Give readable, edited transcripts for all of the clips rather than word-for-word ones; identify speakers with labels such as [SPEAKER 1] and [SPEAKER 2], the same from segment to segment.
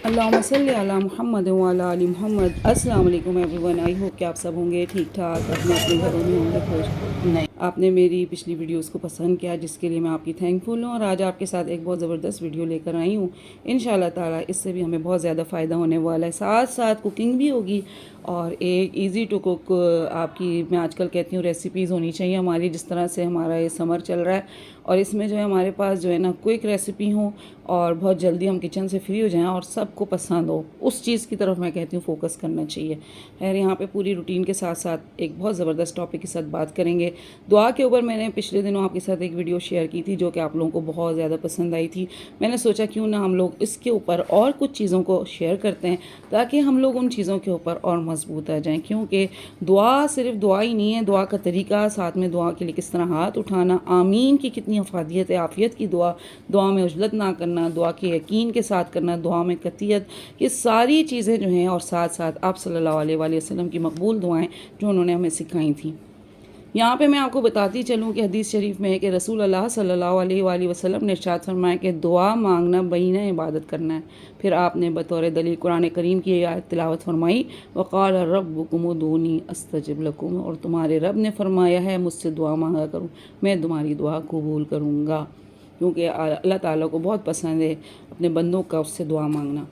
[SPEAKER 1] اللہم صلی علی محمد وعلی آل محمد۔ السلام علیکم ایوری ون، آئی ہوپ کہ آپ سب ہوں گے ٹھیک ٹھاک، اپنے اپنے گھروں میں ہوں گے خوش۔ آپ نے میری پچھلی ویڈیوز کو پسند کیا، جس کے لیے میں آپ کی تھینک فل ہوں، اور آج آپ کے ساتھ ایک بہت زبردست ویڈیو لے کر آئی ہوں۔ انشاءاللہ تعالیٰ اس سے بھی ہمیں بہت زیادہ فائدہ ہونے والا ہے، ساتھ ساتھ کوکنگ بھی ہوگی، اور ایک ایزی ٹو کوک آپ کی میں آج کل کہتی ہوں ریسیپیز ہونی چاہیے ہماری، جس طرح سے ہمارا یہ سمر چل رہا ہے، اور اس میں جو ہے ہمارے پاس جو ہے نا کوئک ریسیپی ہوں، اور بہت جلدی ہم کچن سے فری ہو جائیں اور سب کو پسند ہو، اس چیز کی طرف میں کہتی ہوں فوکس کرنا چاہیے۔ خیر، یہاں پہ پوری روٹین کے ساتھ ساتھ ایک بہت زبردست ٹاپک کے ساتھ بات کریں گے۔ دعا کے اوپر میں نے پچھلے دنوں آپ کے ساتھ ایک ویڈیو شیئر کی تھی، جو کہ آپ لوگوں کو بہت زیادہ پسند آئی تھی۔ میں نے سوچا کیوں نہ ہم لوگ اس کے اوپر اور کچھ چیزوں کو شیئر کرتے ہیں، تاکہ ہم لوگ ان چیزوں کے اوپر اور مضبوط آ جائیں، کیونکہ دعا صرف دعا ہی نہیں ہے، دعا کا طریقہ، ساتھ میں دعا کے لیے کس طرح ہاتھ اٹھانا، آمین کی کتنی افادیت ہے، عافیت کی دعا، دعا میں عجلت نہ کرنا، دعا کے یقین کے ساتھ کرنا، دعا میں قطعیت، یہ ساری چیزیں جو ہیں، اور ساتھ ساتھ آپ صلی اللہ علیہ وآلہ وسلم کی مقبول دعائیں جو انہوں نے ہمیں سکھائی تھیں۔ یہاں پہ میں آپ کو بتاتی چلوں کہ حدیث شریف میں ہے کہ رسول اللہ صلی اللہ علیہ وآلہ وسلم نے ارشاد فرمایا کہ دعا مانگنا بہینہ عبادت کرنا ہے۔ پھر آپ نے بطور دلیل قرآن کریم کی یہ آیت تلاوت فرمائی، وقال ربکم ادعونی استجب لکم، اور تمہارے رب نے فرمایا ہے مجھ سے دعا مانگا کروں، میں تمہاری دعا قبول کروں گا، کیونکہ اللہ تعالیٰ کو بہت پسند ہے اپنے بندوں کا اس سے دعا مانگنا۔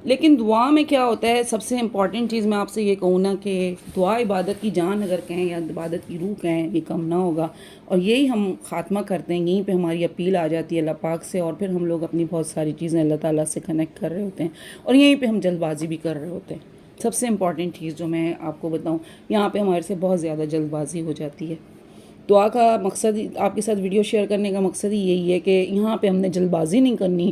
[SPEAKER 1] لیکن دعا میں کیا ہوتا ہے، سب سے امپورٹنٹ چیز میں آپ سے یہ کہوں نا کہ دعا عبادت کی جان اگر کہیں، یا عبادت کی روح کہیں، یہ کم نہ ہوگا، اور یہی ہم خاتمہ کرتے ہیں، یہیں پہ ہماری اپیل آ جاتی ہے اللہ پاک سے، اور پھر ہم لوگ اپنی بہت ساری چیزیں اللہ تعالیٰ سے کنیکٹ کر رہے ہوتے ہیں، اور یہیں پہ ہم جلد بازی بھی کر رہے ہوتے ہیں۔ سب سے امپورٹنٹ چیز جو میں آپ کو بتاؤں، یہاں پہ ہمارے سے بہت زیادہ جلد بازی ہو جاتی ہے۔ دعا کا مقصد، آپ کے ساتھ ویڈیو شیئر کرنے کا مقصد ہی یہی ہے کہ یہاں پہ ہم نے جلد بازی نہیں کرنی۔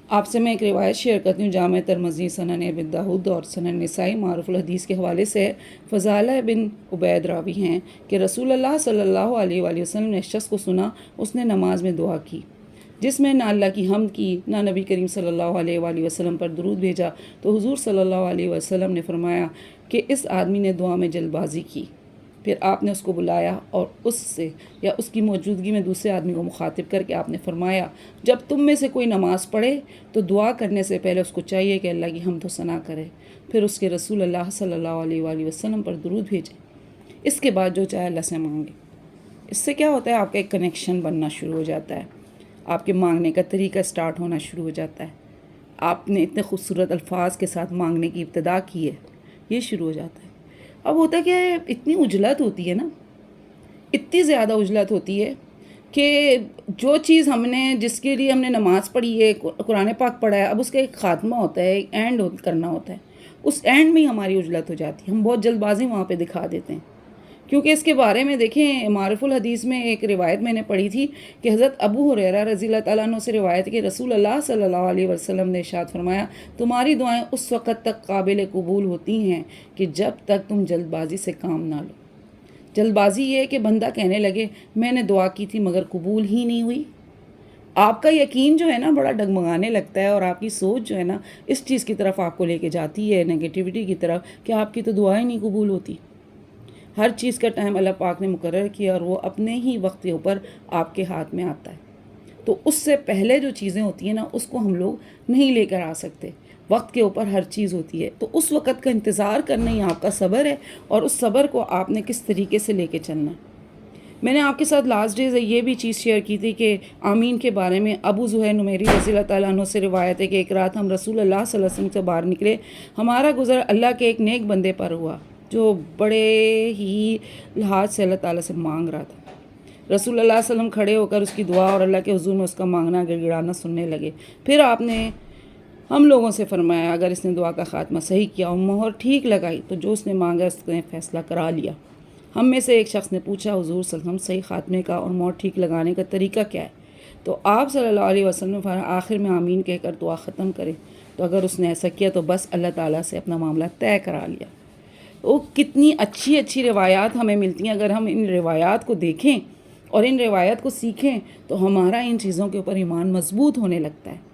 [SPEAKER 1] آپ سے میں ایک روایت شیئر کرتی ہوں، جامع ترمذی، سنن ابن داؤد اور سنن نسائی، معروف الحدیث کے حوالے سے فضالہ بن عبید راوی ہیں کہ رسول اللہ صلی اللہ علیہ وآلہ وسلم نے اس شخص کو سنا، اس نے نماز میں دعا کی جس میں نہ اللہ کی حمد کی، نہ نبی کریم صلی اللہ علیہ وآلہ وسلم پر درود بھیجا، تو حضور صلی اللہ علیہ وسلم نے فرمایا کہ اس آدمی نے دعا میں جلد بازی کی۔ پھر آپ نے اس کو بلایا اور اس سے یا اس کی موجودگی میں دوسرے آدمی کو مخاطب کر کے آپ نے فرمایا، جب تم میں سے کوئی نماز پڑھے تو دعا کرنے سے پہلے اس کو چاہیے کہ اللہ کی حمد و ثنا کرے، پھر اس کے رسول اللہ صلی اللہ علیہ وآلہ وسلم پر درود بھیجے، اس کے بعد جو چاہے اللہ سے مانگے۔ اس سے کیا ہوتا ہے، آپ کا ایک کنیکشن بننا شروع ہو جاتا ہے، آپ کے مانگنے کا طریقہ سٹارٹ ہونا شروع ہو جاتا ہے، آپ نے اتنے خوبصورت الفاظ کے ساتھ مانگنے کی ابتدا کی ہے، یہ شروع ہو جاتا ہے۔ اب ہوتا کیا ہے، اتنی عجلت ہوتی ہے نا، اتنی زیادہ عجلت ہوتی ہے کہ جو چیز ہم نے، جس کے لیے ہم نے نماز پڑھی ہے، قرآن پاک پڑھا ہے، اب اس کا ایک خاتمہ ہوتا ہے، ایک اینڈ کرنا ہوتا ہے، اس اینڈ میں ہی ہماری عجلت ہو جاتی ہے، ہم بہت جلد بازی وہاں پہ دکھا دیتے ہیں۔ کیونکہ اس کے بارے میں دیکھیں، معروف الحدیث میں ایک روایت میں نے پڑھی تھی کہ حضرت ابو ہریرہ رضی اللہ تعالیٰ عنہ سے روایت کہ رسول اللہ صلی اللہ علیہ وسلم نے ارشاد فرمایا، تمہاری دعائیں اس وقت تک قابل قبول ہوتی ہیں کہ جب تک تم جلد بازی سے کام نہ لو۔ جلد بازی یہ ہے کہ بندہ کہنے لگے میں نے دعا کی تھی مگر قبول ہی نہیں ہوئی، آپ کا یقین جو ہے نا بڑا ڈگمگانے لگتا ہے، اور آپ کی سوچ جو ہے نا اس چیز کی طرف آپ کو لے کے جاتی ہے، نگیٹیوٹی کی طرف، کہ آپ کی تو دعائیں نہیں قبول ہوتی۔ ہر چیز کا ٹائم اللہ پاک نے مقرر کیا، اور وہ اپنے ہی وقت کے اوپر آپ کے ہاتھ میں آتا ہے، تو اس سے پہلے جو چیزیں ہوتی ہیں نا اس کو ہم لوگ نہیں لے کر آ سکتے، وقت کے اوپر ہر چیز ہوتی ہے، تو اس وقت کا انتظار کرنا ہی آپ کا صبر ہے، اور اس صبر کو آپ نے کس طریقے سے لے کے چلنا ہے۔ میں نے آپ کے ساتھ لاسٹ ڈیز یہ بھی چیز شیئر کی تھی کہ آمین کے بارے میں ابو زہیر نمیری رضی اللہ تعالیٰ عنہ سے روایت ہے کہ ایک رات ہم رسول اللہ صلی اللہ علیہ وسلم سے باہر نکلے، ہمارا گزر اللہ کے ایک نیک بندے پر ہوا جو بڑے ہی لحاظ سے اللہ تعالیٰ سے مانگ رہا تھا۔ رسول اللہ صلی اللہ علیہ وسلم کھڑے ہو کر اس کی دعا اور اللہ کے حضور میں اس کا مانگنا گڑ گڑانا سننے لگے۔ پھر آپ نے ہم لوگوں سے فرمایا، اگر اس نے دعا کا خاتمہ صحیح کیا اور مہر ٹھیک لگائی تو جو اس نے مانگا اس نے فیصلہ کرا لیا۔ ہم میں سے ایک شخص نے پوچھا، حضور صلی اللہ علیہ وسلم صحیح خاتمے کا اور مہر ٹھیک لگانے کا طریقہ کیا ہے؟ تو آپ صلی اللہ علیہ وسلم نے فرمایا آخر میں آمین کہہ کر دعا ختم کرے، تو اگر اس نے ایسا کیا تو بس اللہ تعالیٰ سے اپنا معاملہ طے کرا لیا۔ وہ کتنی اچھی اچھی روایات ہمیں ملتی ہیں، اگر ہم ان روایات کو دیکھیں اور ان روایات کو سیکھیں تو ہمارا ان چیزوں کے اوپر ایمان مضبوط ہونے لگتا ہے،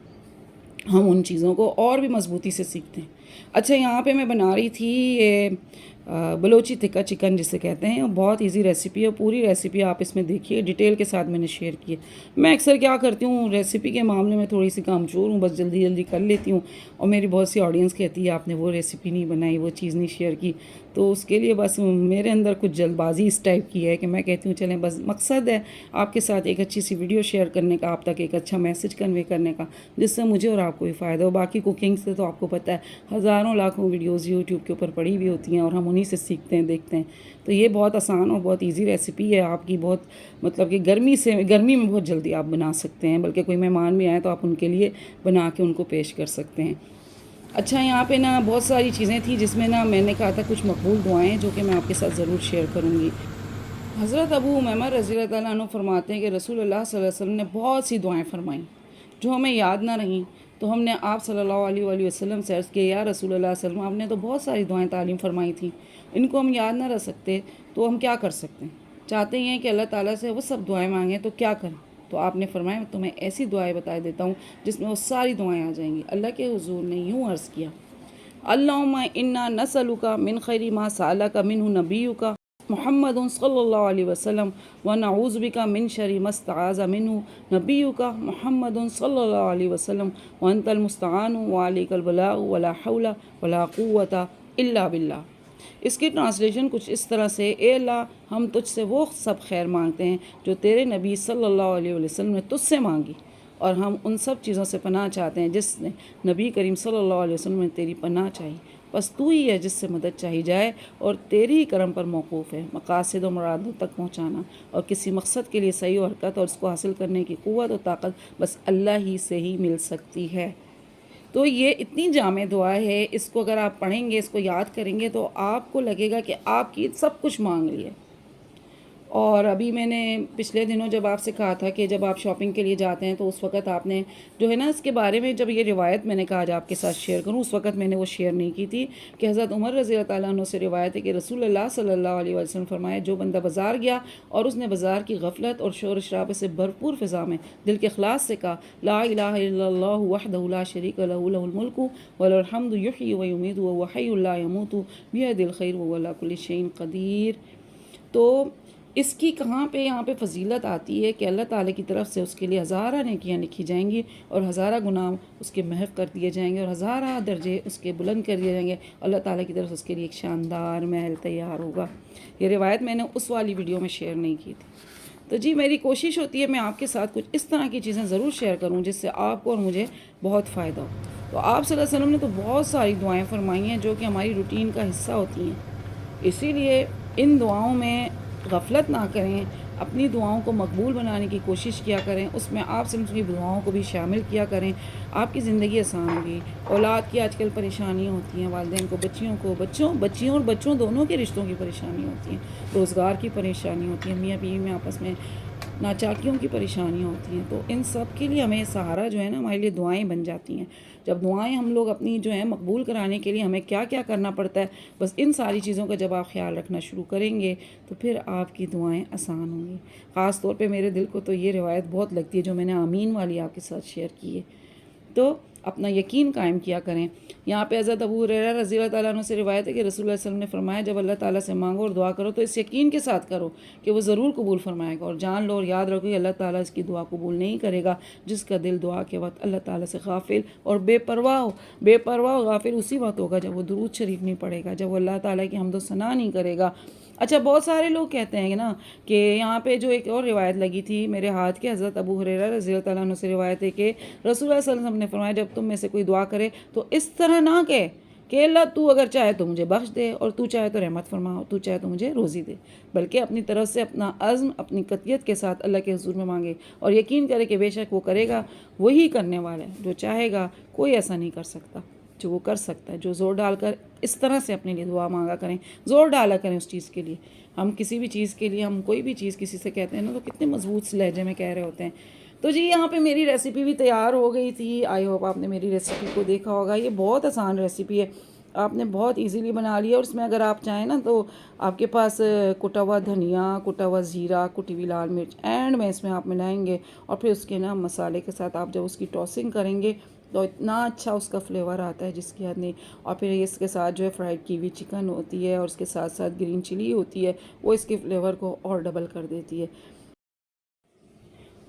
[SPEAKER 1] ہم ان چیزوں کو اور بھی مضبوطی سے سیکھتے ہیں۔ اچھا یہاں پہ میں بنا رہی تھی یہ بلوچی تکا چکن جسے کہتے ہیں. بہت ایزی ریسیپی ہے, پوری ریسیپی آپ اس میں دیکھیے, ڈیٹیل کے ساتھ میں نے شیئر کی ہے. میں اکثر کیا کرتی ہوں ریسیپی کے معاملے میں تھوڑی سی کمزور ہوں, بس جلدی جلدی کر لیتی ہوں, اور میری بہت سی آڈینس کہتی ہے آپ نے وہ ریسیپی نہیں بنائی, وہ چیز نہیں شیئر کی. تو اس کے لیے بس میرے اندر کچھ جلد بازی اس ٹائپ کی ہے کہ میں کہتی ہوں چلیں بس مقصد ہے آپ کے ساتھ ایک اچھی سی ویڈیو شیئر کرنے کا, آپ تک ایک اچھا میسج کنوے کرنے کا, جس سے مجھے اور آپ کو بھی فائدہ ہو. باقی کوکنگ سے تو آپ کو پتہ ہے ہزاروں لاکھوں ویڈیوز یوٹیوب کے اوپر پڑی ہوئی ہوتی ہیں, اور ہم انہیں سے سیکھتے ہیں دیکھتے ہیں. تو یہ بہت آسان اور بہت ایزی ریسیپی ہے آپ کی, بہت مطلب کہ گرمی میں بہت جلدی آپ بنا سکتے ہیں, بلکہ کوئی مہمان بھی آئے تو آپ ان کے لیے بنا کے ان کو پیش کر سکتے ہیں. اچھا یہاں پہ نا بہت ساری چیزیں تھیں جس میں نا میں نے کہا تھا کچھ مقبول دعائیں جو کہ میں آپ کے ساتھ ضرور شیئر کروں گی. حضرت ابو امیمہ رضی اللہ تعالیٰ عنہ فرماتے ہیں کہ رسول اللہ صلی اللہ علیہ وسلم نے بہت سی دعائیں فرمائیں جو ہمیں یاد نہ رہیں, تو ہم نے آپ صلی اللہ علیہ وآلہ وسلم سے عرض کیا یا رسول اللہ صلی اللہ علیہ وسلم, آپ نے تو بہت ساری دعائیں تعلیم فرمائی تھیں, ان کو ہم یاد نہ رکھ سکتے تو ہم کیا کر سکتے ہیں؟ چاہتے ہیں کہ اللہ تعالیٰ سے وہ سب دعائیں مانگیں تو کیا کریں؟ تو آپ نے فرمایا میں تمہیں ایسی دعائیں بتا دیتا ہوں جس میں وہ ساری دعائیں آ جائیں گی. اللہ کے حضور نے یوں عرض کیا, اللہم انا نسألک من خیر ما سألک منہ نبیک محمد صلی اللہ علیہ وسلم ونعوذ بک من شر ما استعاذ منہ نبیک محمد صلی اللہ علیہ وسلم وانت المستعان وعلیک البلاغ ولا حول ولا قوۃ الا باللہ. اس کی ٹرانسلیشن کچھ اس طرح سے, اے اللہ ہم تجھ سے وہ سب خیر مانگتے ہیں جو تیرے نبی صلی اللہ علیہ وسلم نے تجھ سے مانگی, اور ہم ان سب چیزوں سے پناہ چاہتے ہیں جس نے نبی کریم صلی اللہ علیہ وسلم نے تیری پناہ چاہی. بس تو ہی ہے جس سے مدد چاہی جائے, اور تیری ہی کرم پر موقوف ہے مقاصد و مرادوں تک پہنچانا, اور کسی مقصد کے لیے صحیح و حرکت اور اس کو حاصل کرنے کی قوت و طاقت بس اللہ ہی سے ہی مل سکتی ہے. تو یہ اتنی جامع دعا ہے, اس کو اگر آپ پڑھیں گے, اس کو یاد کریں گے تو آپ کو لگے گا کہ آپ کی سب کچھ مانگ لی ہے. اور ابھی میں نے پچھلے دنوں جب آپ سے کہا تھا کہ جب آپ شاپنگ کے لیے جاتے ہیں تو اس وقت آپ نے جو ہے نا اس کے بارے میں, جب یہ روایت میں نے کہا آج آپ کے ساتھ شیئر کروں, اس وقت میں نے وہ شیئر نہیں کی تھی کہ حضرت عمر رضی اللہ تعالیٰ عنہ سے روایت ہے کہ رسول اللہ صلی اللہ علیہ وسلم فرمایا, جو بندہ بازار گیا اور اس نے بازار کی غفلت اور شور شرابے سے بھرپور فضا میں دل کے اخلاص سے کہا لا الہ الا اللہ وحدہ لا شریک لہ لہ الملک وله الحمد یحیی و یمیت وهو حی لا یموت بیدہ الخیر وهو علی کل شیء قدیر. تو اس کی کہاں پہ یہاں پہ فضیلت آتی ہے کہ اللہ تعالیٰ کی طرف سے اس کے لیے ہزارہ نیکیاں لکھی جائیں گی, اور ہزارہ گناہ اس کے محو کر دیے جائیں گے, اور ہزارہ درجے اس کے بلند کر دیے جائیں گے. اللہ تعالیٰ کی طرف سے اس کے لیے ایک شاندار محل تیار ہوگا. یہ روایت میں نے اس والی ویڈیو میں شیئر نہیں کی تھی. تو جی میری کوشش ہوتی ہے میں آپ کے ساتھ کچھ اس طرح کی چیزیں ضرور شیئر کروں جس سے آپ کو اور مجھے بہت فائدہ ہو. تو آپ صلی اللہ علیہ وسلم نے تو بہت ساری دعائیں فرمائی ہیں جو کہ ہماری روٹین کا حصہ ہوتی ہیں, اسی لیے ان دعاؤں میں غفلت نہ کریں, اپنی دعاؤں کو مقبول بنانے کی کوشش کیا کریں, اس میں آپ سے کی دعاؤں کو بھی شامل کیا کریں. آپ کی زندگی آسان ہوگی. اولاد کی آج کل پریشانیاں ہوتی ہیں, والدین کو بچیوں اور بچوں دونوں کے رشتوں کی پریشانی ہوتی ہیں, روزگار کی پریشانی ہوتی ہے, میاں بیوی میں آپس میں ناچاکیوں کی پریشانیاں ہوتی ہیں. تو ان سب کے لیے ہمیں سہارا جو ہے نا ہمارے لیے دعائیں بن جاتی ہیں. جب دعائیں ہم لوگ اپنی جو ہیں مقبول کرانے کے لیے ہمیں کیا کیا کرنا پڑتا ہے, بس ان ساری چیزوں کا جب آپ خیال رکھنا شروع کریں گے تو پھر آپ کی دعائیں آسان ہوں گی. خاص طور پہ میرے دل کو تو یہ روایت بہت لگتی ہے جو میں نے آمین والی آپ کے ساتھ شیئر کی ہے. تو اپنا یقین قائم کیا کریں. یہاں پہ حضرت ابو ہریرہ رضی اللہ تعالیٰ عنہ سے روایت ہے کہ رسول اللہ صلی اللہ علیہ وسلم نے فرمایا جب اللہ تعالیٰ سے مانگو اور دعا کرو تو اس یقین کے ساتھ کرو کہ وہ ضرور قبول فرمائے گا, اور جان لو اور یاد رکھو کہ اللہ تعالیٰ اس کی دعا قبول نہیں کرے گا جس کا دل دعا کے وقت اللہ تعالیٰ سے غافل اور بے پرواہ غافل اسی وقت ہوگا جب وہ درود شریف نہیں پڑھے گا, جب وہ اللہ تعالیٰ کی حمد و ثنا نہیں کرے گا. اچھا بہت سارے لوگ کہتے ہیں نا کہ یہاں پہ جو ایک اور روایت لگی تھی میرے ہاتھ کے, حضرت ابو ہریرہ رضی اللہ تعالیٰ عنہ سے روایت ہے کہ رسول اللہ صلی اللہ علیہ وسلم نے فرمایا جب تم میں سے کوئی دعا کرے تو اس طرح نہ کہے کہ اللہ تو اگر چاہے تو مجھے بخش دے, اور تو چاہے تو رحمت فرما, اور تو چاہے تو مجھے روزی دے, بلکہ اپنی طرف سے اپنا عزم اپنی قطعیت کے ساتھ اللہ کے حضور میں مانگے, اور یقین کرے کہ بے شک وہ کرے گا, وہی کرنے والا ہے جو چاہے گا. کوئی ایسا نہیں کر سکتا جو وہ کر سکتا ہے. جو زور ڈال کر اس طرح سے اپنے لیے دعا مانگا کریں, زور ڈالا کریں اس چیز کے لیے. ہم کسی بھی چیز کے لیے, ہم کوئی بھی چیز کسی سے کہتے ہیں نا تو کتنے مضبوط سے لہجے میں کہہ رہے ہوتے ہیں. تو جی یہاں پہ میری ریسیپی بھی تیار ہو گئی تھی. آئی ہوپ آپ نے میری ریسیپی کو دیکھا ہوگا. یہ بہت آسان ریسیپی ہے, آپ نے بہت ایزیلی بنا لیا. اور اس میں اگر آپ چاہیں نا تو آپ کے پاس کٹا ہوا دھنیا, کٹا ہوا زیرہ, کٹی ہوئی لال مرچ اینڈ میں اس میں آپ ملائیں گے, اور پھر اس کے نا مسالے کے ساتھ آپ جب اس کی ٹاسنگ کریں گے تو اتنا اچھا اس کا فلیور آتا ہے جس کی حد نہیں. اور پھر اس کے ساتھ جو ہے فرائیڈ کیوی چکن ہوتی ہے اور اس کے ساتھ ساتھ گرین چلی ہوتی ہے، وہ اس کے فلیور کو اور ڈبل کر دیتی ہے.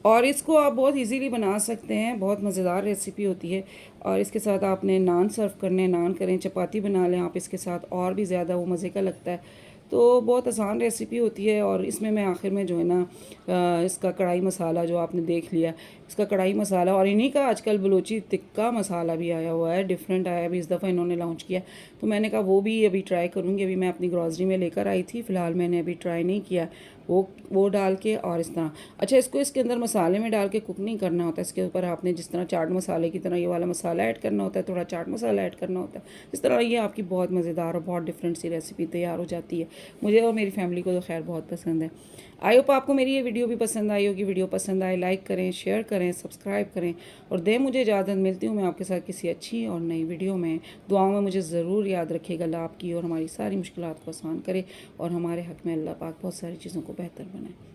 [SPEAKER 1] اور اس کو آپ بہت ایزیلی بنا سکتے ہیں، بہت مزیدار ریسیپی ہوتی ہے. اور اس کے ساتھ آپ نے نان سرو کرنے، نان کریں، چپاتی بنا لیں آپ اس کے ساتھ، اور بھی زیادہ وہ مزے کا لگتا ہے. تو بہت آسان ریسیپی ہوتی ہے. اور اس میں آخر میں جو ہے نا اس کا کڑھائی مسالہ جو آپ نے دیکھ لیا، اس کا کڑھائی مسالہ، اور انہی کا آج کل بلوچی تکہ مسالہ بھی آیا ہوا ہے، ڈیفرنٹ آیا ہے ابھی اس دفعہ انہوں نے لانچ کیا. تو میں نے کہا وہ بھی ابھی ٹرائی کروں گی. ابھی میں اپنی گروسری میں لے کر آئی تھی، فی الحال میں نے ابھی ٹرائی نہیں کیا. وہ ڈال کے اور اس طرح اچھا اس کو اس کے اندر مسالے میں ڈال کے کوک نہیں کرنا ہوتا. اس کے اوپر آپ نے جس طرح چاٹ مسالے کی طرح یہ والا مسالہ ایڈ کرنا ہوتا ہے، تھوڑا چاٹ مسالہ ایڈ کرنا ہوتا ہے. اس طرح یہ آپ کی بہت مزیدار اور بہت ڈفرینٹ سی ریسیپی تیار ہو جاتی ہے. مجھے اور میری فیملی کو تو خیر بہت پسند ہے. آئی ہوپ آپ کو میری یہ ویڈیو بھی پسند آئی ہوگی. ویڈیو پسند آئے لائک کریں، شیئر کریں، سبسکرائب کریں اور دیں مجھے اجازت. ملتی ہوں میں آپ کے ساتھ کسی اچھی اور نئی ویڈیو میں. دعاؤں میں مجھے ضرور یاد رکھیے گا. اللہ آپ کی اور ہماری ساری مشکلات کو آسان کرے اور ہمارے حق میں اللہ پاک بہت ساری چیزوں کو بہتر بنائے.